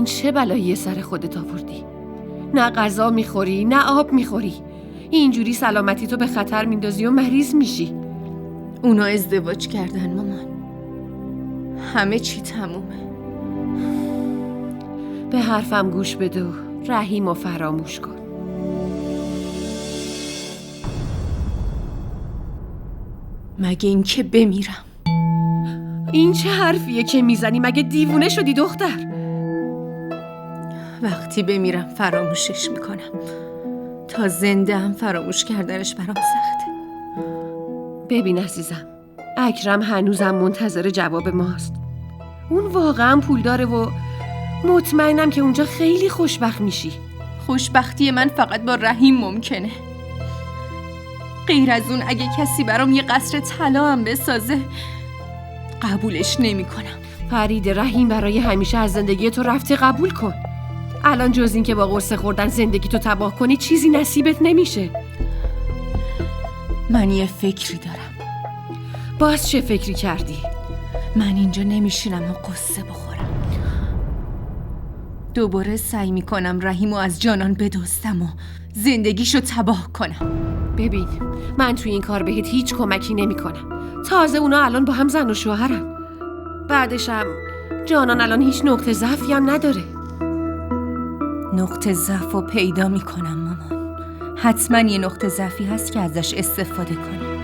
چه بلایی سر خودت آوردی؟ نه غذا میخوری، نه آب میخوری. اینجوری سلامتی تو به خطر میندازی و مریض میشی. اونا ازدواج کردن مامان. همه چی تمومه. به حرفم گوش بده و رحیم و فراموش کن. مگه این که بمیرم؟ این چه حرفیه که میزنی؟ مگه دیوونه شدی دختر؟ وقتی بمیرم فراموشش میکنم. تا زنده هم فراموش کردنش برام سخته. ببین عزیزم، اکرم هنوزم منتظر جواب ماست. اون واقعا پول داره و مطمئنم که اونجا خیلی خوشبخت میشی. خوشبختی من فقط با رحیم ممکنه. غیر از اون اگه کسی برام یه قصر طلا هم بسازه قبولش نمی کنم. فرید، رحیم برای همیشه از زندگی تو رفته، قبول کن. الان جز این که با قرصه خوردن زندگی تو تباه کنی چیزی نصیبت نمیشه. من یه فکری دارم. باز چه فکری کردی؟ من اینجا نمیشینم و قصه بخورم. دوباره سعی میکنم رحیمو از جانان بدزدم و زندگیشو تباه کنم. ببین، من توی این کار بهت هیچ کمکی نمیکنم. تازه اونا الان با هم زن و شوهرن. بعدشم جانان الان هیچ نقطه ضعفی هم نداره. نقطه ضعفو پیدا میکنم مامان. حتما یه نقطه ضعفی هست که ازش استفاده کنم.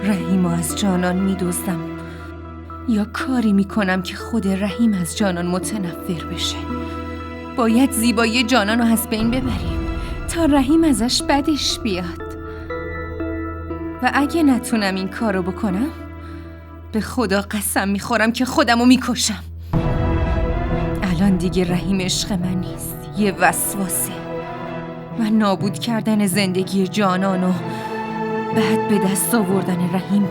رحیمو از جانان میدزدم یا کاری میکنم که خود رحیم از جانان متنفر بشه. باید زیبایی جانان رو از بین ببریم تا رحیم ازش بدش بیاد. و اگه نتونم این کارو بکنم به خدا قسم میخورم که خودمو میکشم. الان دیگه رحیم عشق من نیست، یه وسواسه و نابود کردن زندگی جانان و بعد به دست آوردن رحیم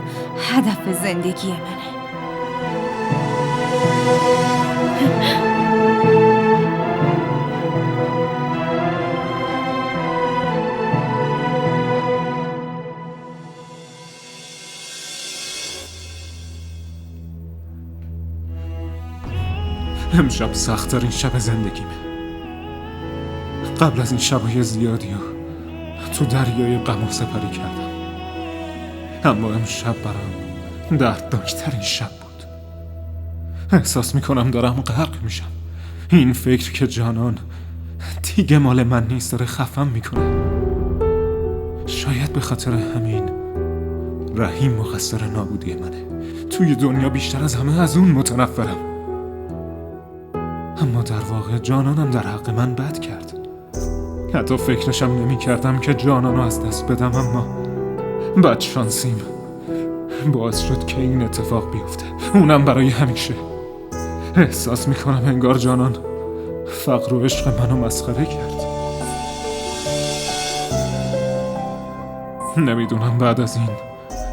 هدف زندگی منه. امشب سخت‌ترین شب زندگیمه. قبل از این شبای زیادی و تو دریای غم سپری کردم، اما امشب برام دردناک‌ترین شب بود. احساس میکنم دارم غرق میشم. این فکر که جانان دیگه مال من نیست داره خفم میکنه. شاید به خاطر همین رحیم مقصر نابودی منه. توی دنیا بیشتر از همه از اون متنفرم. اما در واقع جانانم در حق من بد کرد. حتی فکرشم نمی کردم که جانانو از دست بدم، اما بد شانسیم باعث شد که این اتفاق بیفته، اونم برای همیشه. احساس می کنم انگار جانان فقر و عشق منو مسخره کرد. نمیدونم بعد از این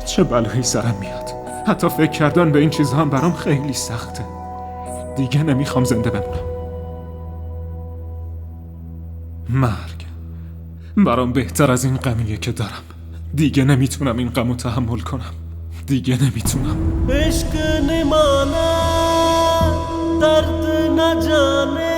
چه بلایی سرم میاد. حتی فکر کردن به این چیزها هم برام خیلی سخته. دیگه نمیخوام زنده بمونم. مرگ برام بهتر از این غمیه که دارم. دیگه نمیتونم این غمو تحمل کنم. دیگه نمیتونم. عشق نمانا درد نجانے